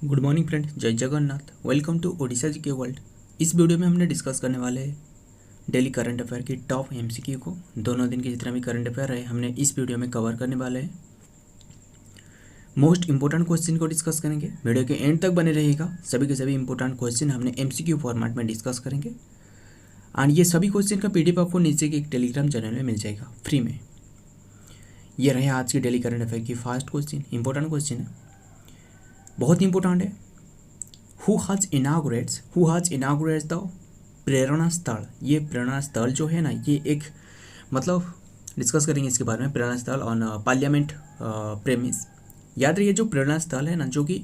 Good morning friend, जय Jagannath. Welcome to Odisha GK world. इस video में हमने डिस्कस करने वाले हैं डेली करंट अफेयर की टॉप एमसीक्यू को। दोनों दिन के जितना भी करंट अफेयर है हमने इस वीडियो में कवर करने वाले हैं। मोस्ट इंपॉर्टेंट क्वेश्चन को डिस्कस करेंगे। वीडियो के एंड तक बने रहिएगा। सभी के सभी इंपॉर्टेंट क्वेश्चन हमने एमसीक्यू फॉर्मेट में डिस्कस करेंगे एंड ये सभी क्वेश्चन का पीडीएफ आपको नीचे के एक टेलीग्राम चैनल में मिल जाएगा फ्री में। ये रहे आज की डेली करंट अफेयर की फर्स्ट क्वेश्चन। इंपॉर्टेंट क्वेश्चन है, बहुत इंपॉर्टेंट है। हु हैज इनागुरेट्स द प्रेरणा स्थल। ये प्रेरणा स्थल जो है ना, ये एक मतलब डिस्कस करेंगे इसके बारे में। प्रेरणा स्थल ऑन पार्लियामेंट प्रेमिस। याद रखिए, जो प्रेरणा स्थल है ना, जो कि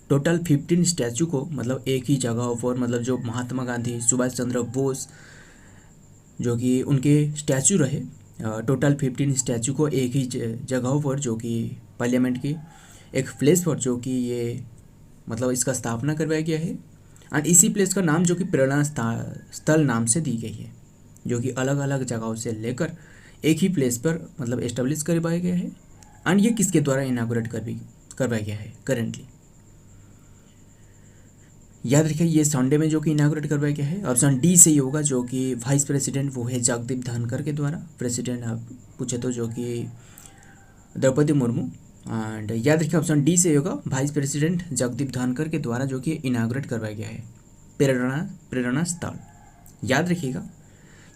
टोटल 15 स्टैचू को मतलब एक ही जगह पर, मतलब जो महात्मा गांधी, सुभाष चंद्र बोस जो कि उनके स्टैचू रहे, टोटल 15 स्टैचू को एक ही जगह पर, जो कि पार्लियामेंट की एक प्लेस पर, जो कि ये मतलब इसका स्थापना करवाया गया है। एंड इसी प्लेस का नाम जो कि प्रेरणा स्थल नाम से दी गई है, जो कि अलग अलग जगहों से लेकर एक ही प्लेस पर मतलब एस्टेब्लिश करवाया गया है। एंड ये किसके द्वारा इनागोरेट करवाया गया है करेंटली। याद रखिए, ये संडे में जो कि इनागोरेट करवाया गया है। ऑप्शन डी से ही होगा, जो कि वाइस प्रेसिडेंट वो है जगदीप धनखड़ के द्वारा। प्रेसिडेंट आप पूछे तो जो कि द्रौपदी मुर्मू। एंड याद रखिए, ऑप्शन डी से होगा, वाइस प्रेसिडेंट जगदीप धनखड़ के द्वारा जो कि इनाग्रेट करवाया गया है प्रेरणा स्थल। याद रखिएगा,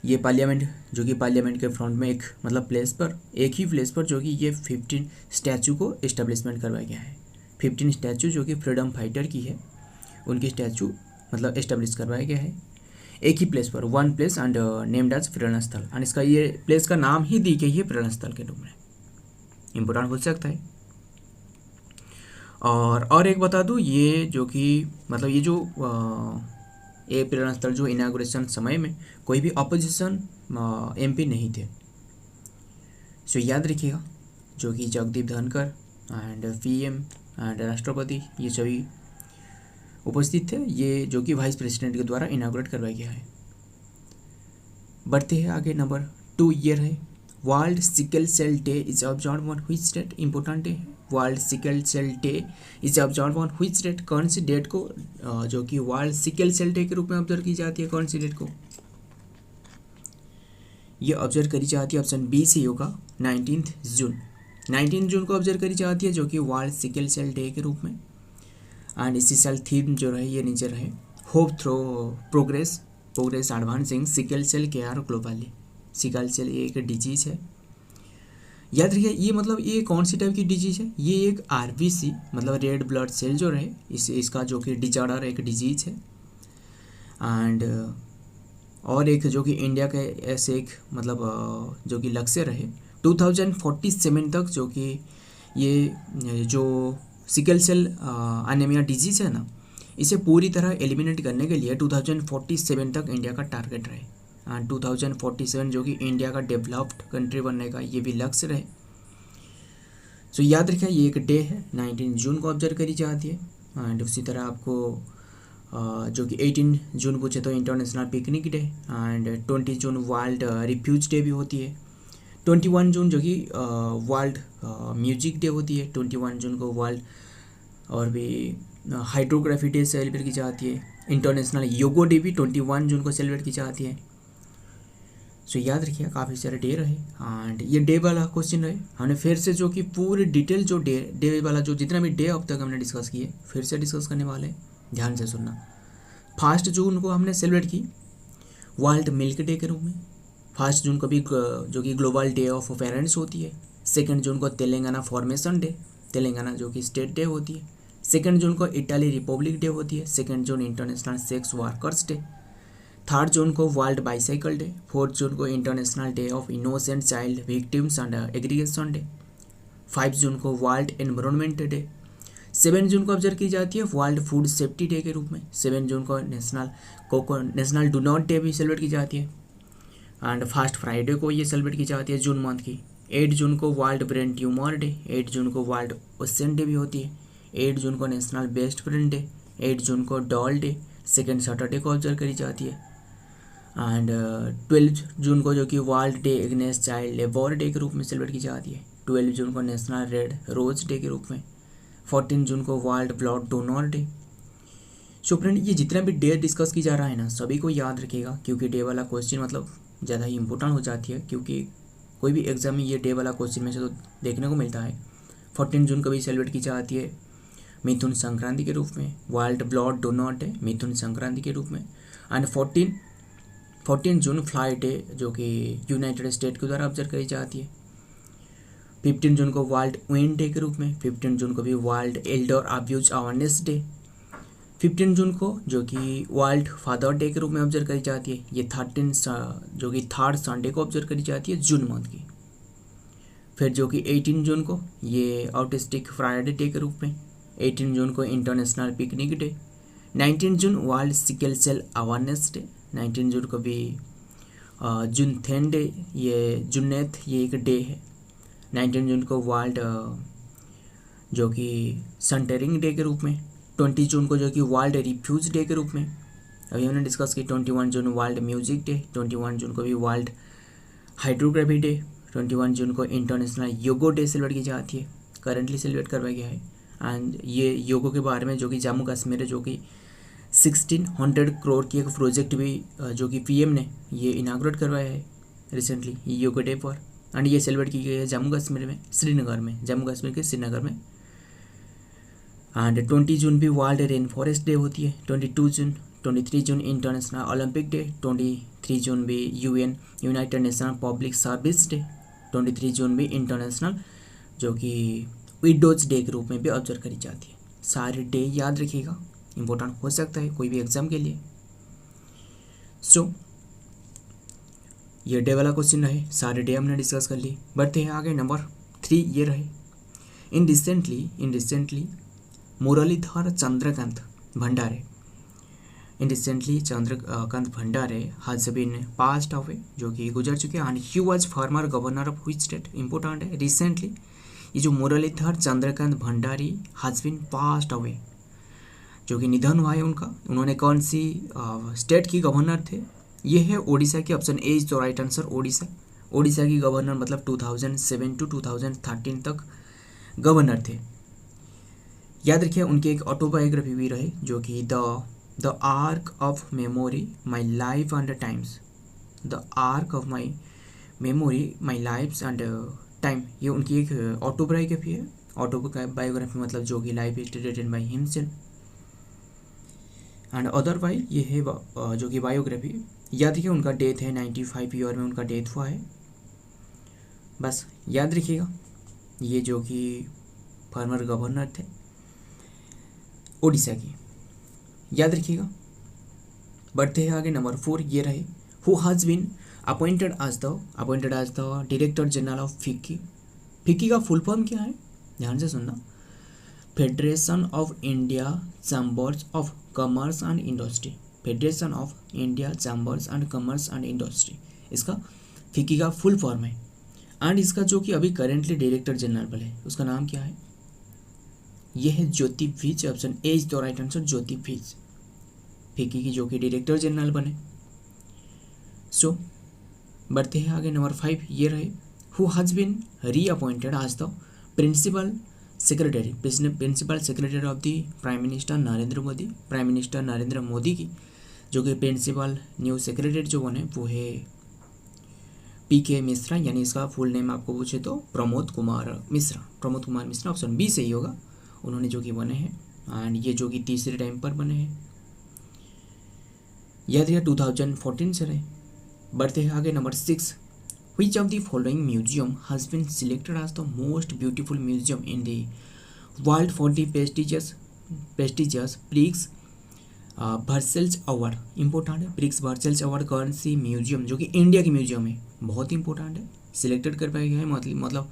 ये पार्लियामेंट जो कि पार्लियामेंट के फ्रंट में एक मतलब प्लेस पर, एक ही प्लेस पर जो कि ये 15 स्टैचू को इस्टेब्लिशमेंट करवाया गया है। 15 स्टैचू जो कि फ्रीडम फाइटर की है, उनकी स्टैचू मतलब इस्टेब्लिश करवाया गया है एक ही प्लेस पर, one place and named as Prerna Sthal. And इसका ये प्लेस का नाम ही दी गई है प्रेरणा स्थल के रूप में। इंपॉर्टेंट हो सकता है। और एक बता दूँ, ये जो कि मतलब ये जो ये प्रेरणा स्थल जो इनाग्रेशन समय में कोई भी अपोजिशन एमपी नहीं थे। सो याद रखिएगा, जो कि Jagdeep Dhankhar and PM and राष्ट्रपति ये सभी उपस्थित थे। ये जो कि वाइस प्रेसिडेंट के द्वारा इनाग्रेट करवाया गया है। बढ़ते हैं आगे। नंबर 2 ईयर है, world sickle cell day is observe on which date. Important है, world sickle cell day is observe on which date. कौन सी डेट को जो कि वर्ल्ड सिकल सेल डे के रूप में ऑब्जर्व की जाती है, कौन सी डेट को ये ऑब्जर्व करी जाती है। ऑप्शन बी से होगा 19 जून। 19 जून को ऑब्जर्व करी जाती है, जो कि वर्ल्ड सिकल सेल डे के रूप में। एंड इसी साल थीम जो रहे ये नीचे रहे, hope through progress advancing sickle cell care globally. Sickle cell ये एक डिजीज है। याद रखिए, ये मतलब ये कौन सी टाइप की डिजीज है, ये एक आरबीसी मतलब रेड ब्लड सेल जो रहे इसका जो कि डिजॉर्डर एक डिजीज है। एंड और एक जो कि इंडिया के ऐसे एक मतलब जो कि लक्ष्य रहे 2047 तक, जो कि ये जो सिकल सेल एनीमिया डिजीज है ना, इसे पूरी तरह एलिमिनेट करने के लिए 2047 तक इंडिया का टारगेट रहे। 2047 जो कि इंडिया का डेवलप्ड कंट्री बनने का ये भी लक्ष्य रहे। सो याद रखिए, ये एक डे है, 19 जून को ऑब्जर्व करी जाती है। एंड उसी तरह आपको जो कि 18 जून पूछे तो international picnic day. And 20 June world refugee day भी होती है। 21 जून जो कि वर्ल्ड म्यूजिक डे होती है। 21 जून को वर्ल्ड और भी हाइड्रोग्राफी डे सेलिब्रेट की जाती है। इंटरनेशनल योगा डे भी 21 जून को सेलिब्रेट की जाती है। सो याद रखिए, काफ़ी सारे डे रहे। एंड ये डे वाला क्वेश्चन रहे, हमने फिर से जो कि पूरी डिटेल जो डे वाला जो जितना भी डे अब तक हमने डिस्कस किए फिर से डिस्कस करने वाले हैं। ध्यान से सुनना। 1 जून को हमने सेलिब्रेट की वर्ल्ड मिल्क डे के रूप में। 1 जून को भी जो कि ग्लोबल डे ऑफ पेरेंट्स होती है। 2 जून को तेलंगाना फॉर्मेशन डे, तेलंगाना जो कि स्टेट डे होती है। 2 जून को इटाली रिपब्लिक डे होती है। 2 जून इंटरनेशनल सेक्स वर्कर्स डे। 3 जून को वर्ल्ड बाइसाइकिल डे। 4 जून को international day of innocent child victims and aggregation day. 5 जून को वर्ल्ड एनवायरनमेंट डे। 7 जून को ऑब्जर्व की जाती है वर्ल्ड फूड सेफ्टी डे के रूप में। 7 जून को नेशनल डू नॉट डे भी सेलिब्रेट की जाती है। एंड फर्स्ट फ्राइडे को ये सेलिब्रेट की जाती है जून मंथ की। 8 जून को वर्ल्ड ब्रेन ट्यूमर डे। 8 जून को वर्ल्ड ओशन डे भी होती है। 8 जून को नेशनल बेस्ट फ्रेंड डे। 8 जून को डॉल डे सेकेंड सैटरडे को ऑब्जर्व करी जाती है। एंड 12 जून को जो कि world day against child labour day के रूप में सेलिब्रेट की जाती है। 12 जून को नेशनल रेड रोज डे के रूप में। 14 जून को world blood donor day. So friend, ये जितना भी डे डिस्कस की जा रहा है ना, सभी को याद रखिएगा, क्योंकि डे वाला क्वेश्चन मतलब ज़्यादा ही इंपॉर्टेंट हो जाती है, क्योंकि कोई भी एग्जाम में ये डे वाला क्वेश्चन में से तो देखने को मिलता है। 14 जून को भी सेलिब्रेट की जाती है मिथुन संक्रांति के रूप में, वर्ल्ड ब्लड डोनर डे मिथुन संक्रांति के रूप में। एंड 14 जून फ्लाई डे जो कि यूनाइटेड स्टेट के द्वारा ऑब्जर्व करी जाती है। 15 जून को वर्ल्ड विंड डे के रूप में, 15 जून को भी world Elder abuse awareness day. 15 जून को जो कि वर्ल्ड फादर डे के रूप में ऑब्जर्व करी जाती है। ये 13 जो कि थर्ड संडे को ऑब्जर्व करी जाती है जून मंथ की। फिर जो कि 18 जून को ये ऑटिस्टिक फ्राइडे डे के रूप में, 18 जून को इंटरनेशनल पिकनिक डे। 19 जून world sickle cell awareness day. 19 जून को भी जुनथेन डे, ये जुन्नेथ ये एक डे है। 19 जून को वर्ल्ड जो कि सनटेरिंग डे के रूप में। 20 जून को जो कि वर्ल्ड रिफ्यूज डे के रूप में अभी हमने डिस्कस की। 21 जून वर्ल्ड म्यूजिक डे। 21 जून को भी वर्ल्ड हाइड्रोग्राफी डे। 21 जून को इंटरनेशनल योगो डे सेलिब्रेट की जाती है, करंटली सेलिब्रेट करवाया गया है। एंड ये योगो के बारे में जो कि जम्मू कश्मीर है, जो कि 1600 करोड़ की एक प्रोजेक्ट भी जो कि पीएम ने ये इनाग्रेट करवाया है रिसेंटली ये योगा डे पर। एंड ये सेलिब्रेट की गई है जम्मू कश्मीर में, श्रीनगर में, जम्मू कश्मीर के श्रीनगर में। एंड 20 जून भी वर्ल्ड रेन फॉरेस्ट डे होती है। 23 जून इंटरनेशनल ओलंपिक डे। 23 जून भी United nation public service day. 23 जून भी इंटरनेशनल जो कि विडोज डे के रूप में भी ऑब्जर्व करी जाती है। सारे डे याद रखिएगा, इंपॉर्टेंट हो सकता है कोई भी एग्जाम के लिए। सो ये डे वाला क्वेश्चन रहे, सारे डे हमने डिस्कस कर ली। बढ़ते हैं आगे, नंबर 3 ये रहे। इन रिसेंटली मुरलीधर चंद्रकांत भंडारे, इन रिसेंटली चंद्रकांत भंडारे हैज बीन पास्ड अवे, जो कि गुजर चुके हैं। And he was former governor of which state, important है रिसेंटली। ये जो Muralidhar Chandrakant Bhandari has been passed away, जो कि निधन हुआ है उनका, उन्होंने कौन सी स्टेट की गवर्नर थे? ये है ओडिशा की। Option A is the right answer, Odisha. Odisha की गवर्नर मतलब 2007 टू 2013 तक गवर्नर थे। याद रखिए उनकी एक ऑटोबायोग्राफी भी रही, जो कि the arc of memory my life and times, the arc of my memory my life and time, ये उनकी एक ऑटोबायोग्राफी है। ऑटोबायोग्राफी मतलब जो कि life history written by himself. And otherwise ये है जो कि बायोग्राफी। याद रखिए उनका डेथ है 95 ईयर में उनका डेथ हुआ है, बस याद रखिएगा। ये जो कि फॉर्मर गवर्नर थे ओडिशा की, याद रखिएगा। बढ़ते हैं आगे, नंबर 4 ये रहे। Who has been appointed as the director general of FICCI. FICCI का फुल फॉर्म क्या है, ध्यान से सुनना। Federation of India chambers of commerce and industry, federation of India chambers and commerce and industry, इसका फिक्की का फुल फॉर्म है। And इसका जो कि अभी करेंटली डायरेक्टर जनरल है उसका नाम क्या है? यह है Jyoti Vij. Option A is the right answer, Jyoti Vij, FICCI की जो कि डायरेक्टर जनरल बने। सो बढ़ते हैं आगे, नंबर 5 ये रहे। Who has been reappointed as the principal secretary of the prime minister Narendra Modi. Prime minister Narendra Modi की जो कि प्रिंसिपल न्यू सेक्रेटरी जो बने वो है PK मिश्रा, यानी इसका फुल नेम आपको पूछे तो प्रमोद कुमार मिश्रा। ऑप्शन बी सही होगा, उन्होंने जो कि बने हैं। एंड ये जो कि तीसरे टाइम पर बने हैं, याद रखिए 2014 से रहे। बढ़ते हैं आगे, number 6। Which of the following museum has been selected as the most beautiful museum in the world for the prestigious Prix Versailles Award? Important है, प्रिक्स वर्सेल्स अवार्ड कौन सी म्यूजियम, जो कि इंडिया की म्यूजियम है, बहुत इंपॉर्टेंट है, selected कर पाया गया है। मतलब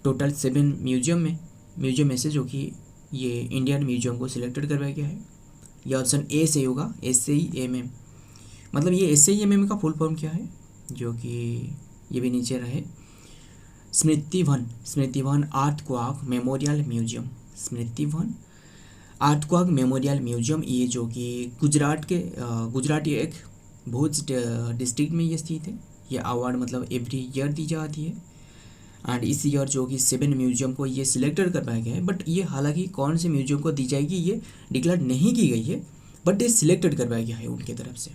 टोटल 7 म्यूजियम में से जो कि ये इंडियन म्यूजियम को सिलेक्टेड करवाया गया है। ये ऑप्शन ए से होगा, SAEMM। मतलब ये SAEMM का फुल फॉर्म क्या है, जो कि ये भी नीचे रहे। Smritivan earthquake memorial museum, Smritivan earthquake memorial museum, ये जो कि गुजरात एक भुज डिस्ट्रिक्ट में ये स्थित है। ये अवार्ड मतलब एवरी ईयर दी जाती है। एंड इस ईयर जो कि 7 म्यूजियम को ये सिलेक्टेड करवाया गया है, बट ये हालांकि कौन से म्यूजियम को दी जाएगी ये डिक्लेयर नहीं की गई है, बट ये सिलेक्टेड करवाया गया है उनके तरफ से।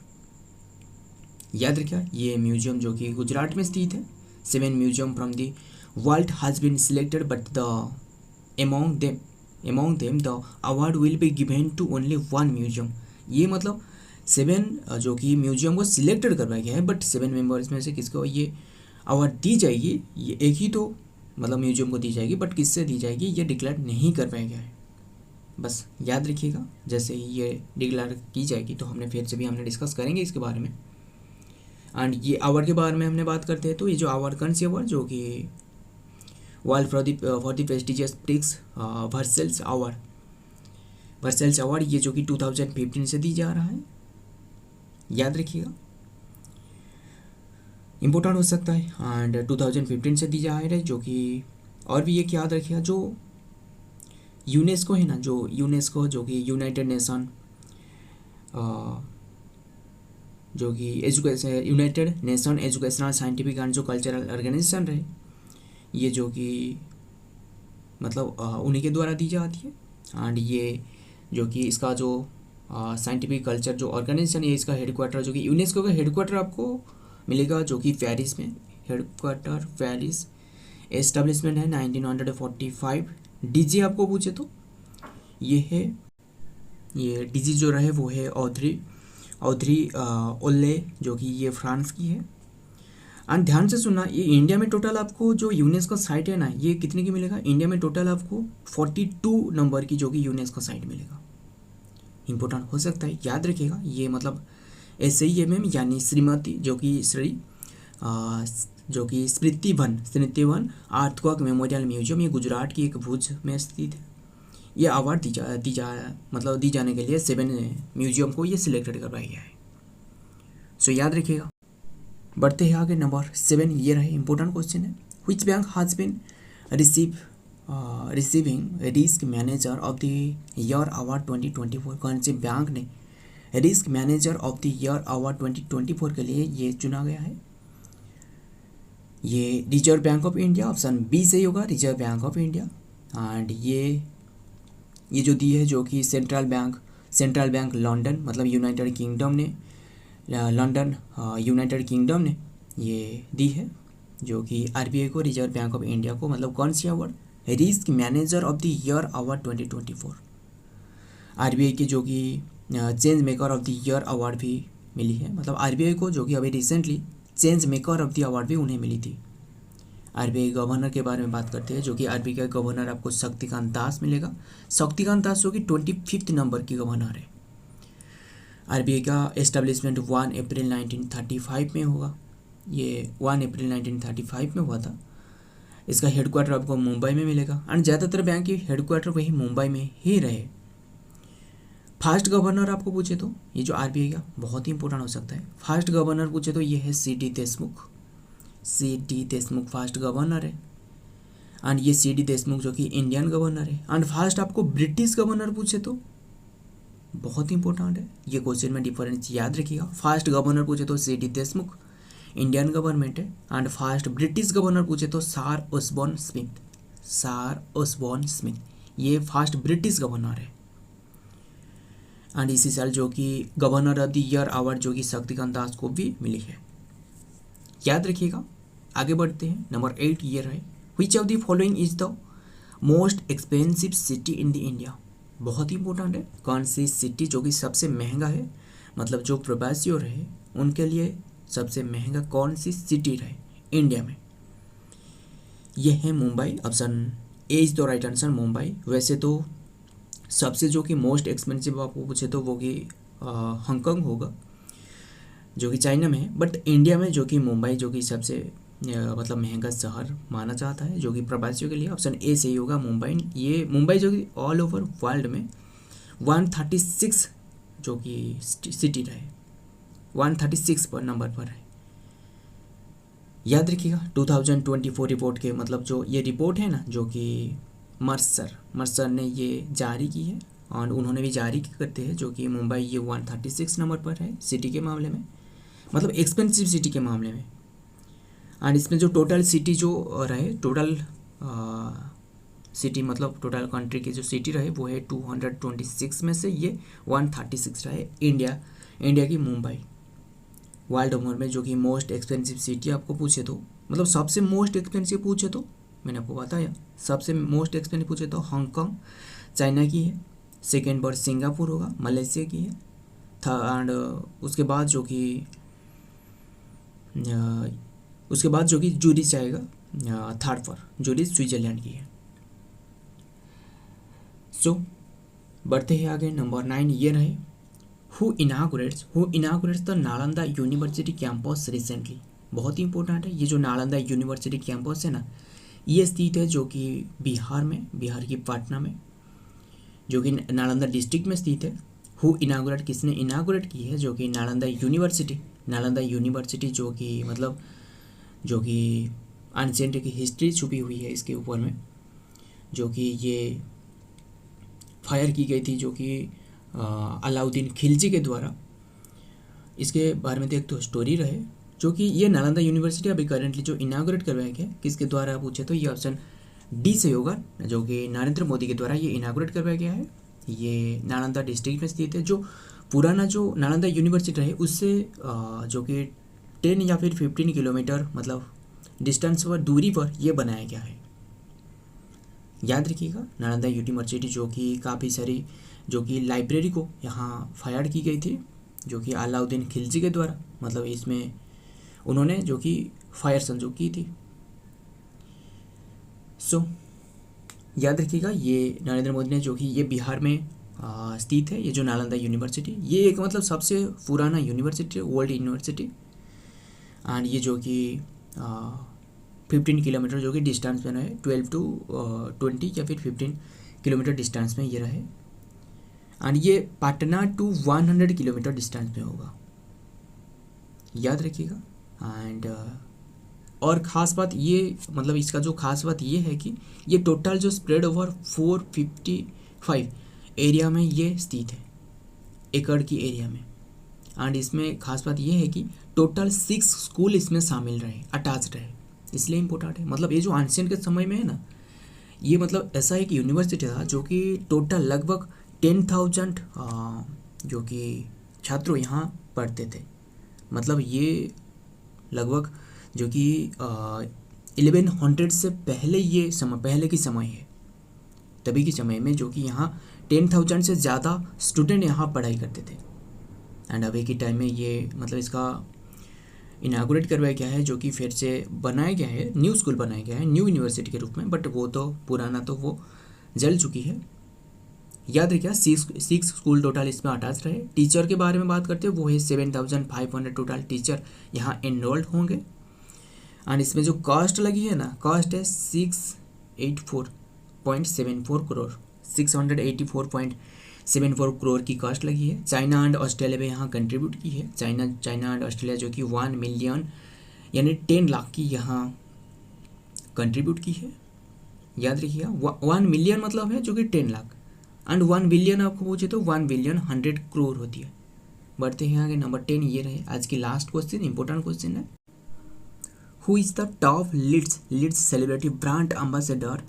याद रखिए ये म्यूजियम जो कि गुजरात में स्थित है। 7 museum from the world has been selected, but the among them the award will be given to only one museum. ये मतलब 7 जो कि म्यूजियम को सिलेक्टेड करवाया गया है, बट 7 मेंबर्स में से किसको ये अवार्ड दी जाएगी, ये एक ही तो मतलब म्यूजियम को दी जाएगी, बट किससे दी जाएगी ये डिक्लेयर नहीं करवाया गया है। बस याद रखिएगा, जैसे ही ये डिक्लेयर की जाएगी तो हमने फिर से भी हमने डिस्कस करेंगे इसके बारे में। एंड ये अवार्ड के बारे में हमने बात करते हैं, तो ये जो अवार्ड कौन सी अवार्ड, जो कि world for the prestigious prix Versailles award, ये जो कि 2015 से दी जा रहा है। याद रखिएगा, इम्पोर्टेंट हो सकता है, एंड 2015 से दी जा रही है, जो कि और भी एक याद रखिएगा, जो यूनेस्को है ना, जो यूनेस्को जो कि यूनाइटेड नेशन जो कि United nation educational scientific and जो कल्चरल ऑर्गेनाइजेशन रहे, ये जो कि मतलब उन्हीं के द्वारा दी जाती है। एंड ये जो कि इसका जो साइंटिफिक कल्चर जो ऑर्गेनाइजेशन है, इसका हेडक्वार्टर जो कि यूनेस्को का हेडक्वार्टर आपको मिलेगा जो कि पेरिस में, हेडक्वार्टर पेरिस, एस्टेब्लिशमेंट है 1945। डीजी आपको पूछे तो ये है, ये डीजी जो रहे वो है ऑड्री ओले, जो कि ये फ्रांस की है। एंड ध्यान से सुनना, ये इंडिया में टोटल आपको जो यूनेस्को साइट है ना, ये कितने की मिलेगा, इंडिया में टोटल आपको 42 नंबर की जो कि यूनेस्को साइट मिलेगा। इंपॉर्टेंट हो सकता है, याद रखिएगा, ये मतलब SIMM यानी श्रीमती जो कि स्मृतिवन अर्थक्वेक मेमोरियल म्यूजियम, ये गुजरात की एक भुज में स्थित है। ये अवार्ड दी जाने के लिए 7 म्यूजियम को ये सिलेक्टेड करवाया गया है। सो याद रखिएगा। बढ़ते हैं आगे, नंबर 7 ये रहे इंपॉर्टेंट क्वेश्चन है, which bank has been receiving risk manager of the year award 2024। कौन से बैंक ने risk manager of the year award 2024 के लिए ये चुना गया है? ये reserve bank of India, option B सही होगा, reserve bank of India. And ये जो दी है जो कि सेंट्रल बैंक लंदन, मतलब यूनाइटेड किंगडम ने, लंदन यूनाइटेड किंगडम ने ये दी है, जो कि RBI को, रिजर्व बैंक ऑफ इंडिया को, मतलब कौन सी award, risk manager of the year award 2024। RBI के जो कि change maker of the year award भी मिली है, मतलब RBI को जो कि अभी recently change maker of the award भी उन्हें मिली थी। RBI गवर्नर के बारे में बात करते हैं, जो कि RBI का गवर्नर आपको शक्तिकांत दास मिलेगा। शक्तिकांत दास जो कि 25 नंबर की गवर्नर है। RBI का एस्टेब्लिशमेंट 1 अप्रैल 1935 में होगा, ये 1 अप्रैल 1935 में हुआ था। इसका हेडक्वार्टर आपको मुंबई में मिलेगा, एंड ज़्यादातर बैंक की हेडक्वार्टर वही मुंबई में ही रहे। फर्स्ट गवर्नर आपको पूछे तो ये जो RBI का बहुत ही इंपॉर्टेंट हो सकता है, फर्स्ट गवर्नर पूछे तो ये है C.D. देशमुख फर्स्ट गवर्नर है। एंड ये C.D. देशमुख जो कि इंडियन गवर्नर है। एंड फर्स्ट आपको ब्रिटिश गवर्नर पूछे तो बहुत इंपॉर्टेंट है, ये क्वेश्चन में डिफरेंस याद रखिएगा। फर्स्ट गवर्नर पूछे तो C.D. देशमुख इंडियन गवर्नमेंट है, एंड फर्स्ट ब्रिटिश गवर्नर पूछे तो सर ओसबॉर्न स्मिथ, ये फर्स्ट ब्रिटिश गवर्नर है। एंड इसी साल जो कि governor of the year award जो कि शक्तिकांत दास को भी मिली है। याद रखिएगा। आगे बढ़ते हैं, नंबर 8 ये रहे, which of the following is the most expensive city in the India. बहुत ही इंपॉर्टेंट है, कौन सी सिटी जो कि सबसे महंगा है, मतलब जो प्रवासी रहे उनके लिए सबसे महंगा कौन सी सिटी रहे इंडिया में। यह है Mumbai, option A is the right answer, Mumbai. वैसे तो सबसे जो कि मोस्ट एक्सपेंसिव आपको पूछे तो वो कि हांगकांग होगा जो कि चाइना में है, बट इंडिया में जो कि मुंबई जो कि सबसे मतलब महंगा शहर माना जाता है जो कि प्रवासियों के लिए, ऑप्शन ए सही होगा, मुंबई। ये मुंबई जो कि ऑल ओवर वर्ल्ड में 136 जो कि सिटी रहे, 136 पर नंबर पर है। याद रखिएगा 2024 रिपोर्ट के, मतलब जो ये रिपोर्ट है ना जो कि मर्सर ने ये जारी की है, और उन्होंने भी जारी करते हैं जो कि मुंबई ये 136 नंबर पर है सिटी के मामले में, मतलब एक्सपेंसिव सिटी के मामले में। एंड इसमें जो टोटल सिटी जो रहे, टोटल सिटी मतलब टोटल कंट्री की जो सिटी रहे वो है 226 में से ये 136 रहे इंडिया की मुंबई। वर्ल्ड ओवर में जो कि मोस्ट एक्सपेंसिव सिटी आपको पूछे तो, मतलब सबसे मोस्ट एक्सपेंसिव पूछे तो मैंने आपको बताया, सबसे मोस्ट एक्सपेंसिव पूछे तो हांगकांग चाइना की है, सेकेंड पर सिंगापुर होगा मलेशिया की है, एंड उसके बाद जो कि जूरिच आएगा, थर्ड पर जूरिच स्विट्जरलैंड की है। सो बढ़ते हैं आगे, नंबर 9 ये रहे, who inaugurates the Nalanda university campus recently. बहुत ही इंपॉर्टेंट है, ये जो नालंदा यूनिवर्सिटी कैंपस है ना, ये स्थित है जो कि बिहार की पटना में, जो कि नालंदा डिस्ट्रिक्ट में स्थित है। हु इनागुरेट, किसने इनागुरेट की है, जो कि नालंदा यूनिवर्सिटी जो कि मतलब जो कि एंशिएंट की हिस्ट्री छुपी हुई है इसके ऊपर में, जो कि ये फायर की गई थी जो कि अलाउद्दीन खिलजी के द्वारा। इसके बारे में एक तो स्टोरी रहे, जो कि ये नालंदा यूनिवर्सिटी अभी करेंटली जो इनागुरेट करवाया गया किसके द्वारा पूछे तो ये ऑप्शन डी से होगा, जो कि नरेंद्र मोदी के द्वारा ये इनागुरेट करवाया गया है। ये नालंदा डिस्ट्रिक्ट में स्थित है। जो पुराना जो नालंदा यूनिवर्सिटी रहे उससे जो कि 10 या फिर 15 किलोमीटर मतलब डिस्टेंस पर, दूरी पर यह बनाया गया है। याद रखिएगा, नालंदा यूनिवर्सिटी जो कि काफ़ी सारी जो कि लाइब्रेरी को यहाँ फायर की गई थी, जो कि अलाउद्दीन खिलजी के द्वारा, मतलब इसमें उन्होंने जो कि फायर संजोग की थी। सो याद रखिएगा, ये नरेंद्र मोदी ने जो कि ये बिहार में स्थित है, ये जो नालंदा यूनिवर्सिटी, ये एक मतलब सबसे पुराना यूनिवर्सिटी है, ओल्ड यूनिवर्सिटी। एंड ये जो कि 15 किलोमीटर जो कि डिस्टेंस में रहे, 12 to 20 या फिर 15 किलोमीटर डिस्टेंस में ये रहे। एंड ये पटना टू 100 किलोमीटर डिस्टेंस में होगा, याद रखिएगा। एंड और ख़ास बात ये, मतलब इसका जो खास बात ये है कि ये टोटल जो स्प्रेड ओवर 455 एरिया में ये स्थित है, एकड़ की एरिया में। एंड इसमें खास बात ये है कि टोटल 6 स्कूल इसमें शामिल रहे, अटैच्ड रहे, इसलिए इम्पोर्टेंट है। मतलब ये जो एंशिएंट के समय में है ना, ये मतलब ऐसा एक यूनिवर्सिटी था जो कि टोटल लगभग 10,000 जो कि छात्रों यहाँ पढ़ते थे। मतलब ये लगभग जो कि 1100 से पहले ये समय, पहले की समय है, तभी के समय में जो कि यहाँ 10,000 से ज़्यादा स्टूडेंट यहाँ पढ़ाई करते थे। एंड अभी के टाइम में ये मतलब इसका इनागुरेट करवाया गया है, जो कि फिर से बनाया गया है, न्यू स्कूल बनाया गया है न्यू यूनिवर्सिटी के रूप में, बट वो तो पुराना तो वो जल चुकी है। याद रखिए 6 स्कूल टोटल इसमें अटैच रहे। टीचर के बारे में बात करते हैं, वो है 7,500 टोटल टीचर यहाँ एनरोल्ड होंगे। एंड इसमें जो कॉस्ट लगी है ना, कॉस्ट है 684.74 करोड़, 684.74 करोड़ की कॉस्ट लगी है। चाइना एंड ऑस्ट्रेलिया में यहाँ कंट्रीब्यूट की है। चाइना एंड ऑस्ट्रेलिया जो कि 1 मिलियन यानी 10 लाख की यहाँ कंट्रीब्यूट की है। याद रखिएगा, 1 मिलियन मतलब है जो कि 10 लाख, एंड 1 बिलियन आपको पूछे तो 1 बिलियन 100 करोड़ होती है। बढ़ते हैं आगे, नंबर 10 ये रहे आज की लास्ट क्वेश्चन, इंपॉर्टेंट क्वेश्चन है। Who is the top leads celebrity brand ambassador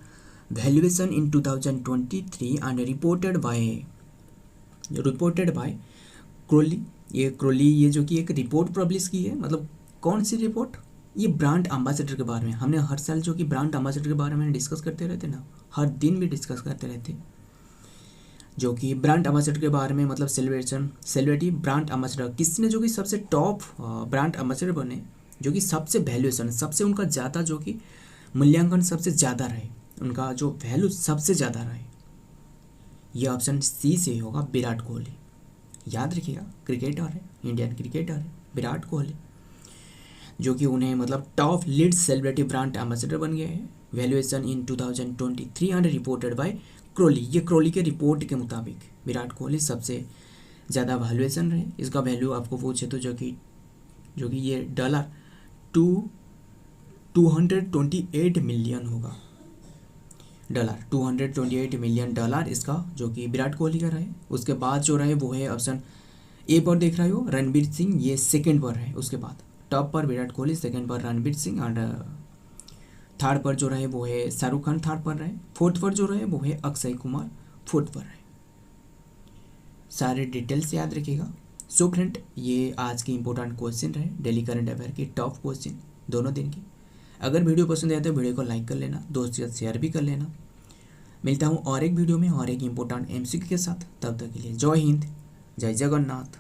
valuation in 2023 and reported by Kroll. ये जो कि एक रिपोर्ट पब्लिश की है, मतलब कौन सी रिपोर्ट, ये ब्रांड एम्बेसडर के बारे में। हमने हर साल जो कि ब्रांड एम्बेसडर के बारे में डिस्कस करते रहते ना, हर दिन भी डिस्कस करते रहते, जो कि ब्रांड एम्बेसडर के बारे में, मतलब सेलिब्रिटी ब्रांड एम्बेसडर किसने जो कि सबसे टॉप ब्रांड एम्बेसडर बने, जो कि सबसे वैल्यूएशन, सबसे उनका ज़्यादा जो कि मूल्यांकन सबसे ज़्यादा रहे, उनका जो वैल्यू सबसे ज़्यादा रहे। ये ऑप्शन सी से होगा, विराट कोहली। याद रखिएगा, क्रिकेटर है, इंडियन क्रिकेटर है विराट कोहली, जो कि उन्हें मतलब top lead celebrity brand ambassador बन गए हैं। Valuation in 2023 and reported by Kroll. ये क्रोली के रिपोर्ट के मुताबिक विराट कोहली सबसे ज़्यादा वैल्यूएशन रहे। इसका वैल्यू आपको पूछे तो जो कि ये $228 मिलियन होगा, $228 मिलियन इसका जो कि विराट कोहली का रहे। उसके बाद जो रहे वो है ऑप्शन ए पर देख रहे हो, रणवीर सिंह, ये सेकंड पर है। उसके बाद टॉप पर विराट कोहली, सेकंड पर रणवीर सिंह एंड थर्ड पर जो रहे वो है शाहरुख खान, थर्ड पर रहे, फोर्थ पर जो रहे वो है अक्षय कुमार, फोर्थ पर रहे। सारे डिटेल्स याद रखिएगा। सो फ्रेंड, ये आज की इंपॉर्टेंट क्वेश्चन रहे, डेली करंट अफेयर के टॉप क्वेश्चन दोनों दिन की। अगर वीडियो पसंद आए तो वीडियो को लाइक कर लेना, दोस्त के साथ शेयर भी कर लेना। मिलता हूँ और एक वीडियो में और एक इम्पोर्टेंट एमसीक्यू के साथ। तब तक के लिए जय हिंद, जय जगन्नाथ।